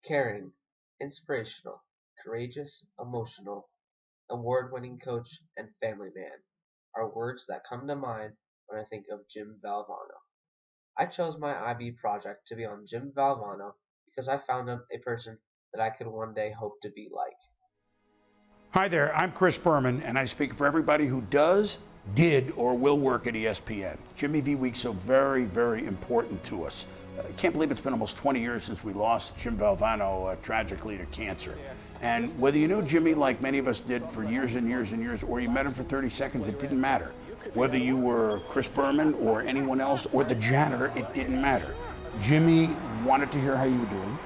Caring, inspirational, courageous, emotional, award-winning coach, and family man are words that come to mind when I think of Jim Valvano. I chose my IB project to be on Jim Valvano because I found him a person that I could one day hope to be like. Hi there, I'm Chris Berman, and I speak for everybody who does, did, or will work at ESPN. Jimmy V Week's so very, very important to us. I can't believe it's been almost 20 years since we lost Jim Valvano tragically to cancer. And whether you knew Jimmy like many of us did for years and years and years, or you met him for 30 seconds, it didn't matter. Whether you were Chris Berman or anyone else or the janitor, it didn't matter. Jimmy wanted to hear how you were doing.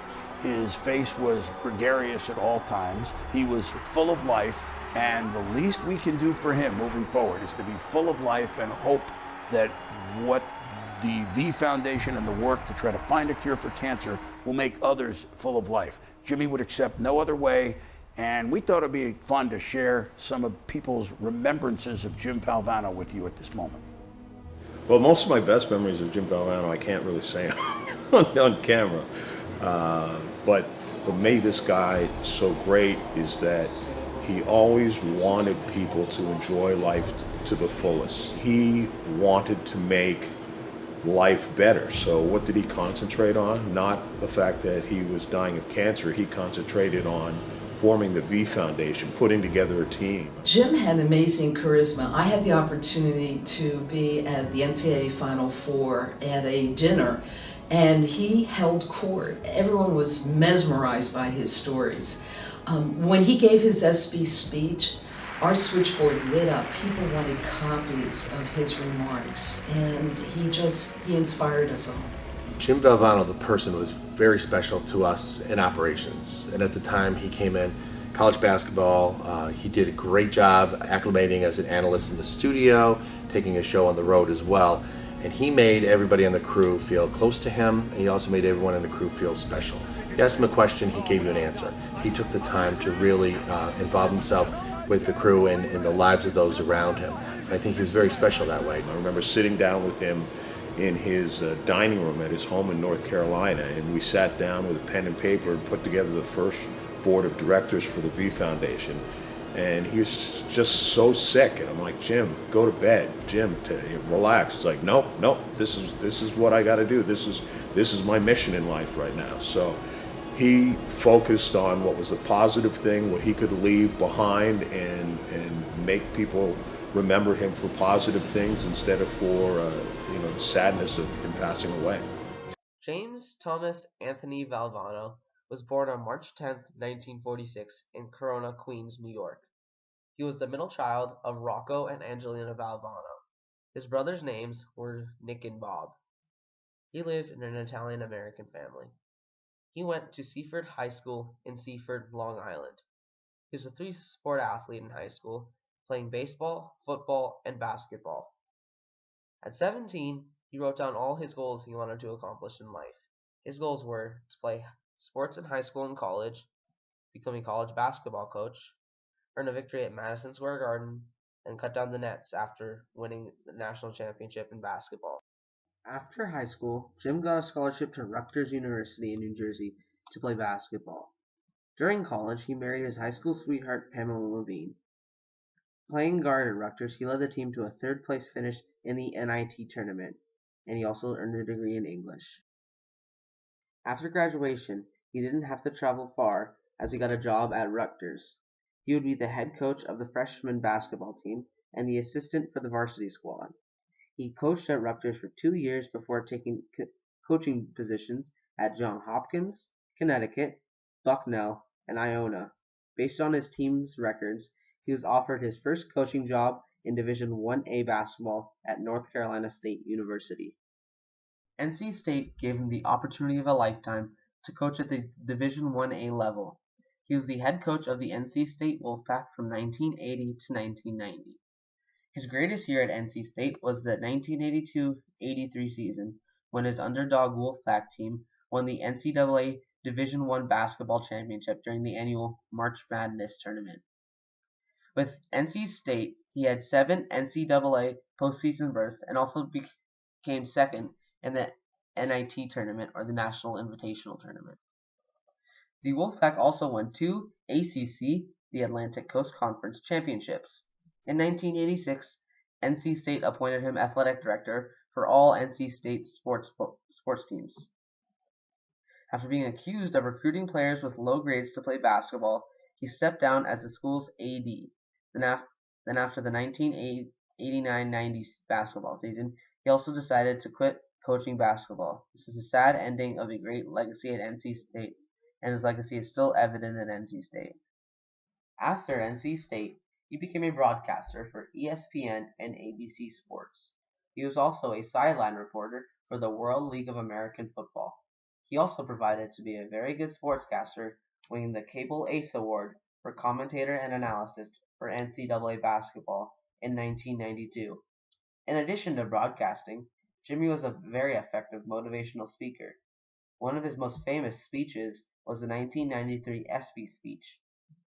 His face was gregarious at all times. He was full of life, and the least we can do for him moving forward is to be full of life and hope that what the V Foundation and the work to try to find a cure for cancer will make others full of life. Jimmy would accept no other way, and we thought it'd be fun to share some of people's remembrances of Jim Valvano with you at this moment. Well, most of my best memories of Jim Valvano I can't really say on camera. But what made this guy so great is that he always wanted people to enjoy life to the fullest. He wanted to make life better. So what did he concentrate on? Not the fact that he was dying of cancer. He concentrated on forming the V Foundation, putting together a team. Jim had amazing charisma. I had the opportunity to be at the NCAA Final Four at a dinner, and he held court. Everyone was mesmerized by his stories. When he gave his SB speech, our switchboard lit up. People wanted copies of his remarks, and he inspired us all. Jim Valvano, the person, was very special to us in operations. And at the time he came in, college basketball, he did a great job acclimating as an analyst in the studio, taking his show on the road as well. And he made everybody on the crew feel close to him, and he also made everyone in the crew feel special. You asked him a question, he gave you an answer. He took the time to really involve himself with the crew and in the lives of those around him. And I think he was very special that way. I remember sitting down with him in his dining room at his home in North Carolina, and we sat down with a pen and paper and put together the first board of directors for the V Foundation. And he was just so sick, and I'm like, Jim, go to bed. Jim, relax. It's like, nope, this is what I got to do. This is my mission in life right now. So he focused on what was a positive thing, what he could leave behind, and make people remember him for positive things instead of for the sadness of him passing away. James Thomas Anthony Valvano was born on March 10, 1946 in Corona, Queens, New York. He was the middle child of Rocco and Angelina Valvano. His brothers' names were Nick and Bob. He lived in an Italian-American family. He went to Seaford High School in Seaford, Long Island. He was a three-sport athlete in high school, playing baseball, football, and basketball. At 17, he wrote down all his goals he wanted to accomplish in life. His goals were to play sports in high school and college, become a college basketball coach, earn a victory at Madison Square Garden, and cut down the nets after winning the national championship in basketball. After high school, Jim got a scholarship to Rutgers University in New Jersey to play basketball. During college, he married his high school sweetheart Pamela Levine. Playing guard at Rutgers, he led the team to a third-place finish in the NIT tournament, and he also earned a degree in English. After graduation, he didn't have to travel far as he got a job at Rutgers. He would be the head coach of the freshman basketball team and the assistant for the varsity squad. He coached at Rutgers for 2 years before taking coaching positions at Johns Hopkins, Connecticut, Bucknell, and Iona. Based on his team's records, he was offered his first coaching job in Division 1A basketball at North Carolina State University. NC State gave him the opportunity of a lifetime to coach at the Division 1A level. He was the head coach of the NC State Wolfpack from 1980 to 1990. His greatest year at NC State was the 1982-83 season, when his underdog Wolfpack team won the NCAA Division I basketball championship during the annual March Madness tournament. With NC State, he had 7 NCAA postseason berths and also became second in the NIT tournament, or the National Invitational Tournament. The Wolfpack also won 2 ACC, the Atlantic Coast Conference championships. In 1986, NC State appointed him athletic director for all NC State sports teams. After being accused of recruiting players with low grades to play basketball, he stepped down as the school's AD. Then after the 1989-90 basketball season, he also decided to quit coaching basketball. This is a sad ending of a great legacy at NC State, and his legacy is still evident at NC State. After NC State, he became a broadcaster for ESPN and ABC Sports. He was also a sideline reporter for the World League of American Football. He also provided to be a very good sportscaster, winning the Cable Ace Award for commentator and analyst for NCAA basketball in 1992. In addition to broadcasting, Jimmy was a very effective motivational speaker. One of his most famous speeches was the 1993 ESPY speech.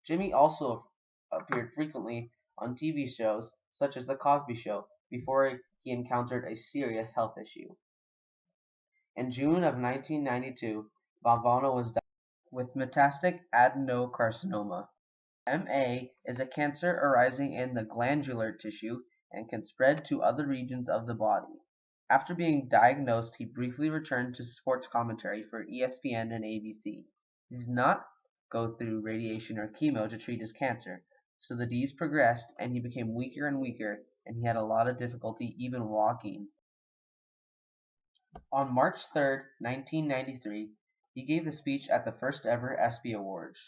Jimmy also appeared frequently on TV shows such as The Cosby Show before he encountered a serious health issue. In June of 1992, Valvano was diagnosed with metastatic adenocarcinoma. MA is a cancer arising in the glandular tissue and can spread to other regions of the body. After being diagnosed, he briefly returned to sports commentary for ESPN and ABC. He did not go through radiation or chemo to treat his cancer, so the disease progressed and he became weaker and weaker, and he had a lot of difficulty even walking. On March 3, 1993, he gave the speech at the first ever ESPY Awards.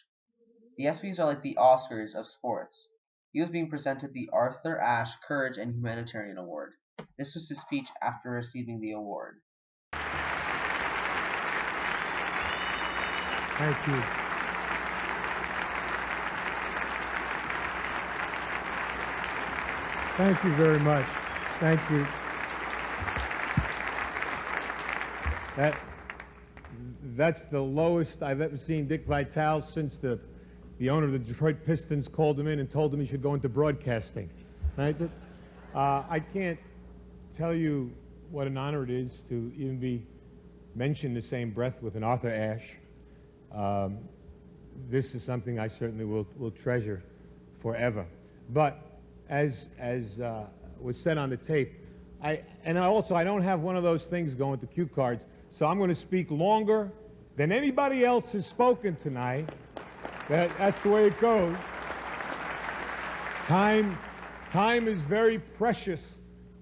The ESPYs are like the Oscars of sports. He was being presented the Arthur Ashe Courage and Humanitarian Award. This was his speech after receiving the award. Thank you. Thank you very much. Thank you. That's the lowest I've ever seen Dick Vitale since the owner of the Detroit Pistons called him in and told him he should go into broadcasting. Right? I can't tell you what an honor it is to even be mentioned in the same breath with an Arthur Ashe. This is something I certainly will treasure forever. But as was said on the tape, I don't have one of those things going to cue cards, so I'm going to speak longer than anybody else has spoken tonight. That's the way it goes. Time is very precious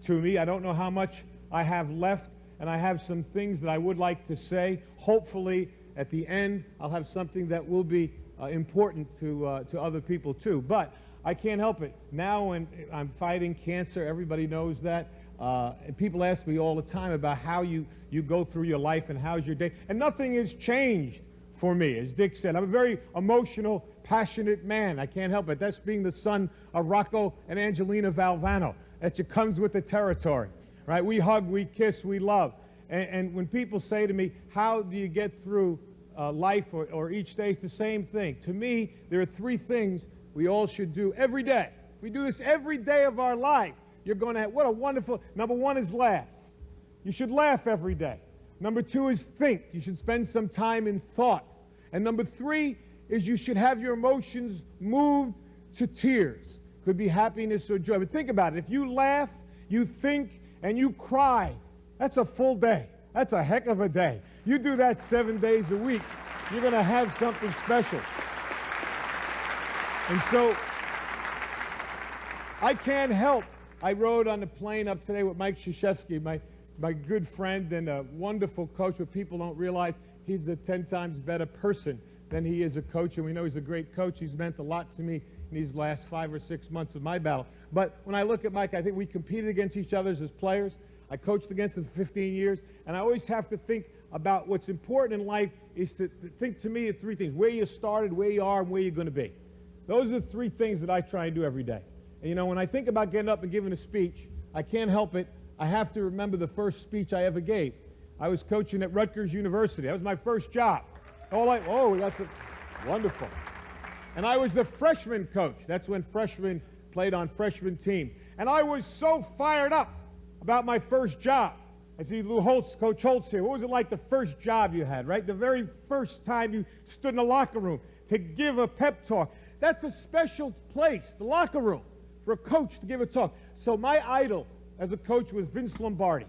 to me. I don't know how much I have left, and I have some things that I would like to say. Hopefully, at the end, I'll have something that will be important to other people too. But I can't help it. Now when I'm fighting cancer, everybody knows that. And people ask me all the time about how you go through your life and how's your day. And nothing has changed for me. As Dick said, I'm a very emotional, passionate man. I can't help it. That's being the son of Rocco and Angelina Valvano. That just comes with the territory, right? We hug, we kiss, we love. And when people say to me, how do you get through life or each day, it's the same thing. To me, there are three things we all should do every day. If we do this every day of our life, you're going to have, what a wonderful, number one is laugh. You should laugh every day. Number two is think. You should spend some time in thought. And number three is you should have your emotions moved to tears. Could be happiness or joy. But think about it. If you laugh, you think, and you cry, that's a full day. That's a heck of a day. You do that 7 days a week, you're going to have something special. And so, I can't help. I rode on the plane up today with Mike Krzyzewski, my good friend and a wonderful coach, but people don't realize he's a 10 times better person than he is a coach, and we know he's a great coach. He's meant a lot to me in these last 5 or 6 months of my battle. But when I look at Mike, I think we competed against each other as players. I coached against him for 15 years, and I always have to think about what's important in life is to think, to me, of three things: where you started, where you are, and where you're going to be. Those are the three things that I try and do every day. And you know, when I think about getting up and giving a speech, I can't help it. I have to remember the first speech I ever gave. I was coaching at Rutgers University. That was my first job. That's wonderful. And I was the freshman coach. That's when freshmen played on freshman teams. And I was so fired up about my first job. I see Lou Holtz, Coach Holtz here. What was it like the first job you had, right? The very first time you stood in the locker room to give a pep talk. That's a special place, the locker room, for a coach to give a talk. So my idol as a coach was Vince Lombardi.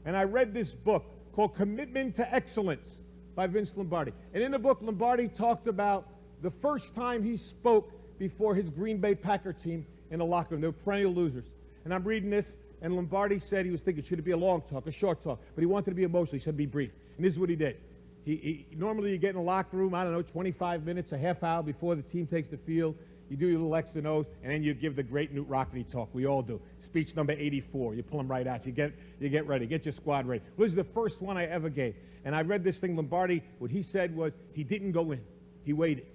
And I read this book called Commitment to Excellence by Vince Lombardi. And in the book, Lombardi talked about the first time he spoke before his Green Bay Packer team in the locker room. They were perennial losers. And I'm reading this, and Lombardi said he was thinking, should it be a long talk, a short talk? But he wanted to be emotional. He said, be brief. And this is what he did. Normally you get in the locker room, I don't know, 25 minutes, a half hour before the team takes the field. You do your little X and O's, and then you give the great Newt Rockney talk. We all do. Speech number 84. You pull them right out. You get ready. Get your squad ready. This is the first one I ever gave. And I read this thing, Lombardi, what he said was he didn't go in. He waited.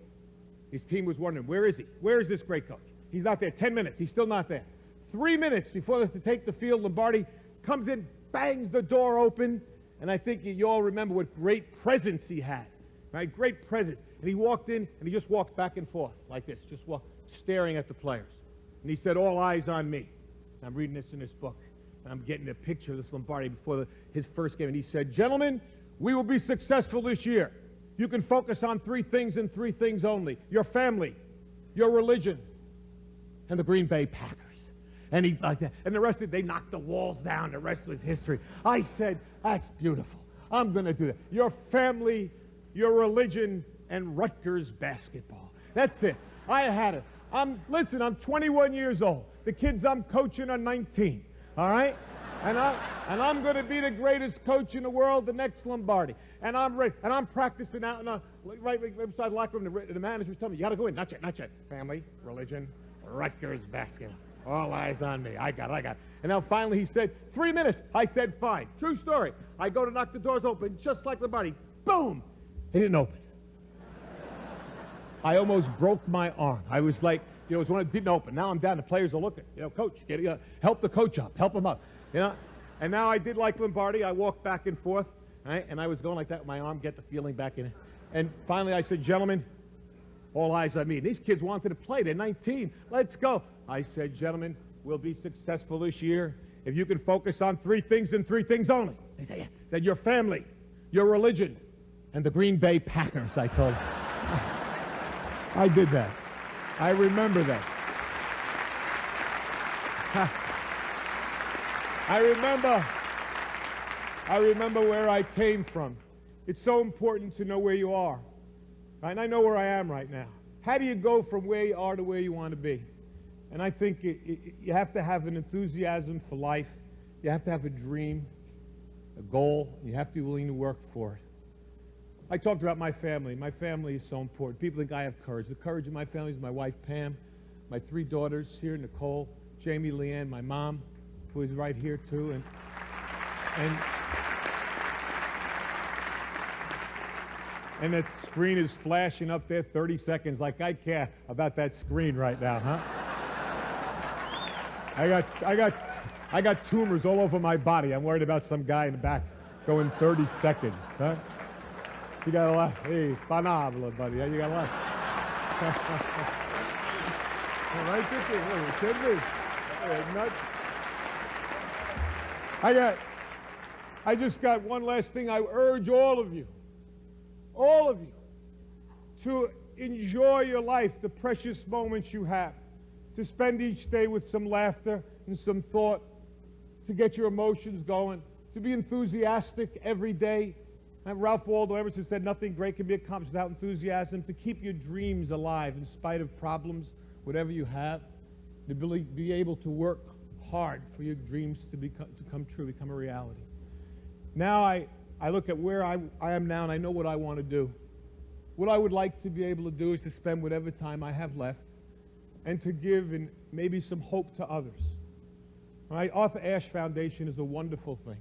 His team was wondering, where is he? Where is this great coach? He's not there. 10 minutes. He's still not there. 3 minutes before they have to take the field, Lombardi comes in, bangs the door open, and I think you all remember what great presence he had, right? Great presence. And he walked in, and he just walked back and forth like this, just staring at the players. And he said, all eyes on me. And I'm reading this in this book, and I'm getting a picture of this Lombardi before his first game. And he said, gentlemen, we will be successful this year. You can focus on 3 things and 3 things only: your family, your religion, and the Green Bay Packers. And he like that. And the rest of it, they knocked the walls down. The rest was history. I said, that's beautiful. I'm going to do that. Your family, your religion, and Rutgers basketball. That's it. I had it. Listen, I'm 21 years old. The kids I'm coaching are 19. All right? And I'm going to be the greatest coach in the world, the next Lombardi. And I'm ready. And I'm practicing out right beside the locker room. The manager's telling me, you got to go in. Not yet, not yet. Family, religion, Rutgers basketball. All eyes on me. I got it. And now finally he said, 3 minutes. I said, fine. True story. I go to knock the doors open, just like Lombardi. Boom! They didn't open. I almost broke my arm. I was like, it was when it didn't open. Now I'm down. The players are looking. Coach, help the coach up. Help him up. And now I did like Lombardi. I walked back and forth, right? And I was going like that with my arm, get the feeling back in it. And finally I said, gentlemen, all eyes on me. And these kids wanted to play. They're 19. Let's go. I said, gentlemen, we'll be successful this year if you can focus on 3 things and 3 things only. They said, yeah. I said, your family, your religion, and the Green Bay Packers, I told them. I did that. I remember that. I remember where I came from. It's so important to know where you are. Right? And I know where I am right now. How do you go from where you are to where you want to be? And I think you have to have an enthusiasm for life. You have to have a dream, a goal. You have to be willing to work for it. I talked about my family. My family is so important. People think I have courage. The courage of my family is my wife, Pam, my 3 daughters here, Nicole, Jamie, Leanne, my mom, who is right here too. And that screen is flashing up there 30 seconds like I care about that screen right now, huh? I got tumors all over my body. I'm worried about some guy in the back going 30 seconds, huh? You got a lot. Hey, panabla, buddy. You got a lot. All right, I just got one last thing. I urge all of you, to enjoy your life, the precious moments you have, to spend each day with some laughter and some thought, to get your emotions going, to be enthusiastic every day. And Ralph Waldo Emerson said, nothing great can be accomplished without enthusiasm, to keep your dreams alive in spite of problems, whatever you have, to be able to work hard for your dreams to come true, become a reality. Now I look at where I am now, and I know what I want to do. What I would like to be able to do is to spend whatever time I have left and to give and maybe some hope to others. All right? Arthur Ashe Foundation is a wonderful thing.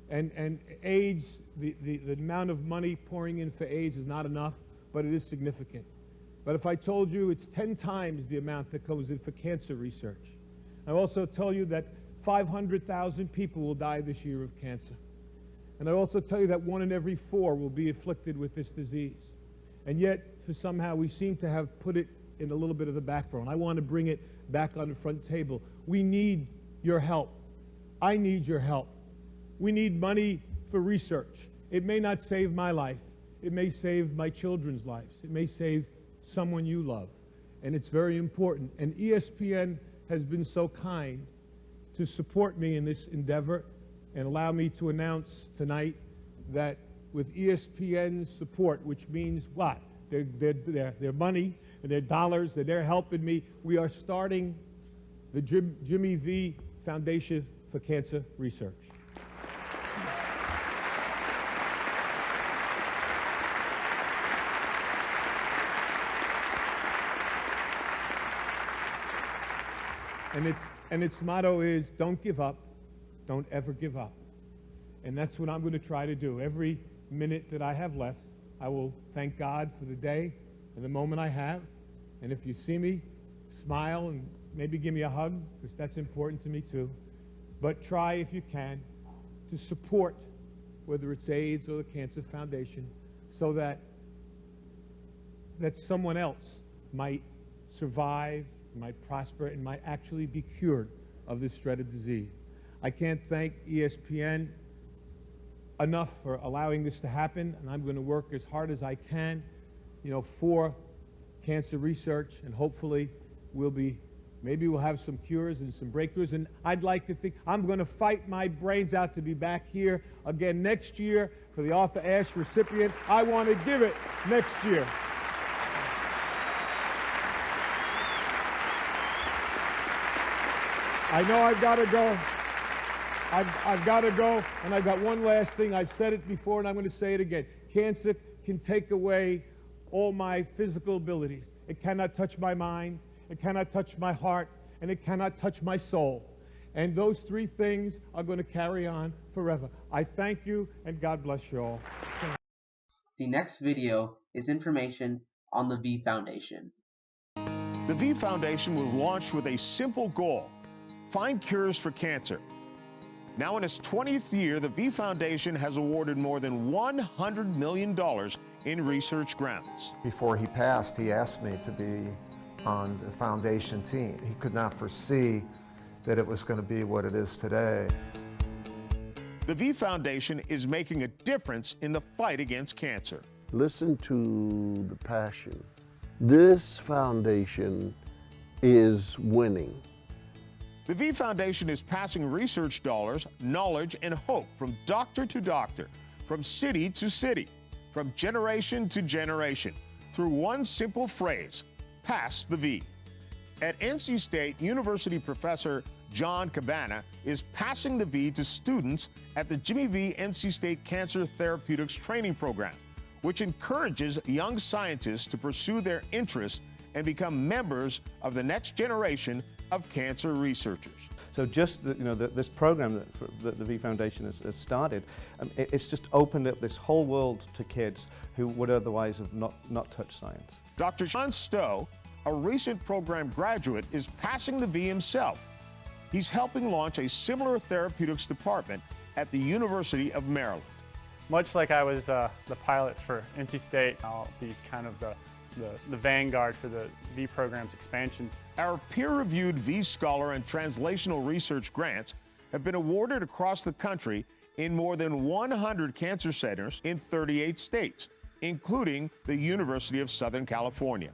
And AIDS, the amount of money pouring in for AIDS is not enough, but it is significant. But if I told you it's 10 times the amount that goes in for cancer research, I also tell you that 500,000 people will die this year of cancer. And I also tell you that 1 in every 4 will be afflicted with this disease. And yet, for somehow, we seem to have put it in a little bit of the background. I want to bring it back on the front table. We need your help. I need your help We need money for research. It may not save my life. It may save my children's lives. It may save someone you love. And it's very important. And ESPN has been so kind to support me in this endeavor and allow me to announce tonight that with ESPN's support, which means what? Their money and their dollars, that they're helping me, we are starting the Jimmy V Foundation for Cancer Research. And its motto is, don't give up, don't ever give up. And that's what I'm going to try to do. Every minute that I have left, I will thank God for the day and the moment I have. And if you see me, smile and maybe give me a hug, because that's important to me too. But try, if you can, to support, whether it's AIDS or the Cancer Foundation, so that someone else might survive, might prosper, and might actually be cured of this dreaded disease. I can't thank ESPN enough for allowing this to happen, and I'm going to work as hard as I can, for cancer research, and hopefully maybe we'll have some cures and some breakthroughs. And I'd like to think I'm going to fight my brains out to be back here again next year for the Arthur Ashe recipient. I want to give it next year. I know I've got to go. I've got to go, and I've got one last thing. I've said it before, and I'm going to say it again. Cancer can take away all my physical abilities. It cannot touch my mind, it cannot touch my heart, and it cannot touch my soul. And those three things are going to carry on forever. I thank you, and God bless you all. The next video is information on the V Foundation. The V Foundation was launched with a simple goal: find cures for cancer. Now in its 20th year, the V Foundation has awarded more than $100 million in research grants. Before he passed, he asked me to be on the foundation team. He could not foresee that it was going to be what it is today. The V Foundation is making a difference in the fight against cancer. Listen to the passion. This foundation is winning. The V Foundation is passing research dollars, knowledge, and hope from doctor to doctor, from city to city, from generation to generation, through one simple phrase: pass the V. At NC State, University professor John Cabana is passing the V to students at the Jimmy V NC State Cancer Therapeutics Training Program, which encourages young scientists to pursue their interests and become members of the next generation of cancer researchers. So just this program that the V Foundation has started, it's just opened up this whole world to kids who would otherwise have not touched science. Dr. Sean Stowe, a recent program graduate, is passing the V himself. He's helping launch a similar therapeutics department at the University of Maryland. Much like I was the pilot for NC State, I'll be kind of the vanguard for the V program's expansion. Our peer-reviewed V Scholar and Translational Research grants have been awarded across the country in more than 100 cancer centers in 38 states, including the University of Southern California.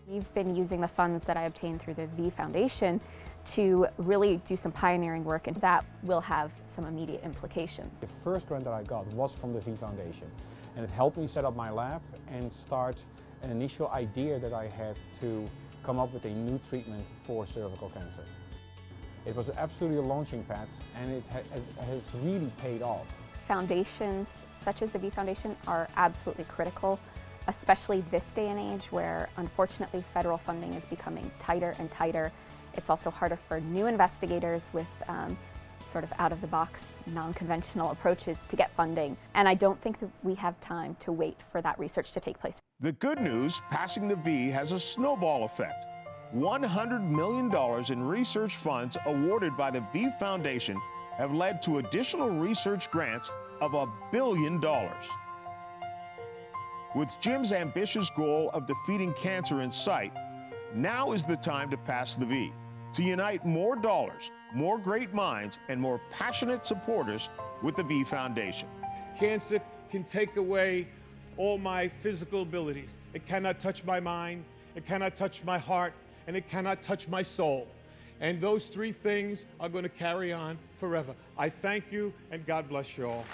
We've been using the funds that I obtained through the V Foundation to really do some pioneering work, and that will have some immediate implications. The first grant that I got was from the V Foundation, and it helped me set up my lab and start an initial idea that I had to come up with a new treatment for cervical cancer. It was absolutely a launching pad, and it has really paid off. Foundations such as the V Foundation are absolutely critical, especially this day and age where unfortunately federal funding is becoming tighter and tighter. It's also harder for new investigators with sort of out-of-the-box, non-conventional approaches to get funding. And I don't think that we have time to wait for that research to take place. The good news, passing the V has a snowball effect. $100 million in research funds awarded by the V Foundation have led to additional research grants of $1 billion. With Jim's ambitious goal of defeating cancer in sight, now is the time to pass the V, to unite more dollars, more great minds, and more passionate supporters with the V Foundation. Cancer can take away all my physical abilities. It cannot touch my mind, it cannot touch my heart, and it cannot touch my soul. And those three things are going to carry on forever. I thank you, and God bless you all.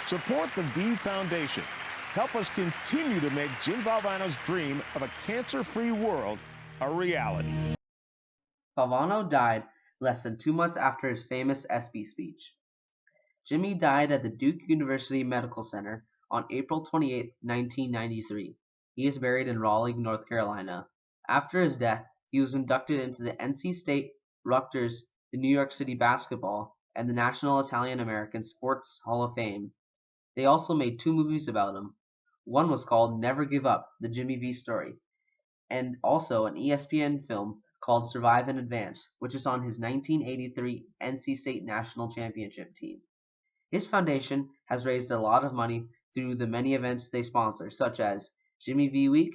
Support the V Foundation. Help us continue to make Jim Valvano's dream of a cancer-free world a reality. Valvano died less than 2 months after his famous ESPY speech. Jimmy died at the Duke University Medical Center on April 28, 1993. He is buried in Raleigh, North Carolina. After his death, he was inducted into the NC State, Rutgers, the New York City Basketball, and the National Italian-American Sports Hall of Fame. They also made 2 movies about him. One was called Never Give Up, the Jimmy V Story, and also an ESPN film called Survive and Advance, which is on his 1983 NC State National Championship team. His foundation has raised a lot of money through the many events they sponsor, such as Jimmy V Week,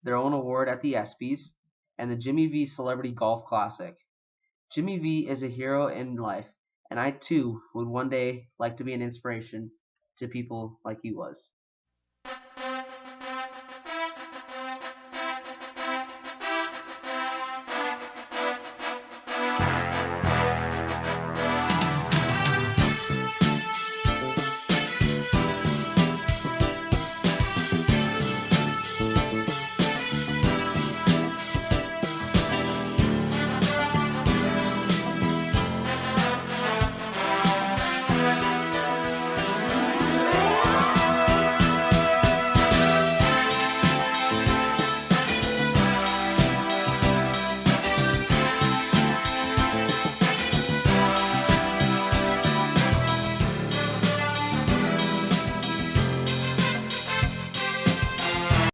their own award at the ESPYs, and the Jimmy V Celebrity Golf Classic. Jimmy V is a hero in life, and I too would one day like to be an inspiration to people like he was.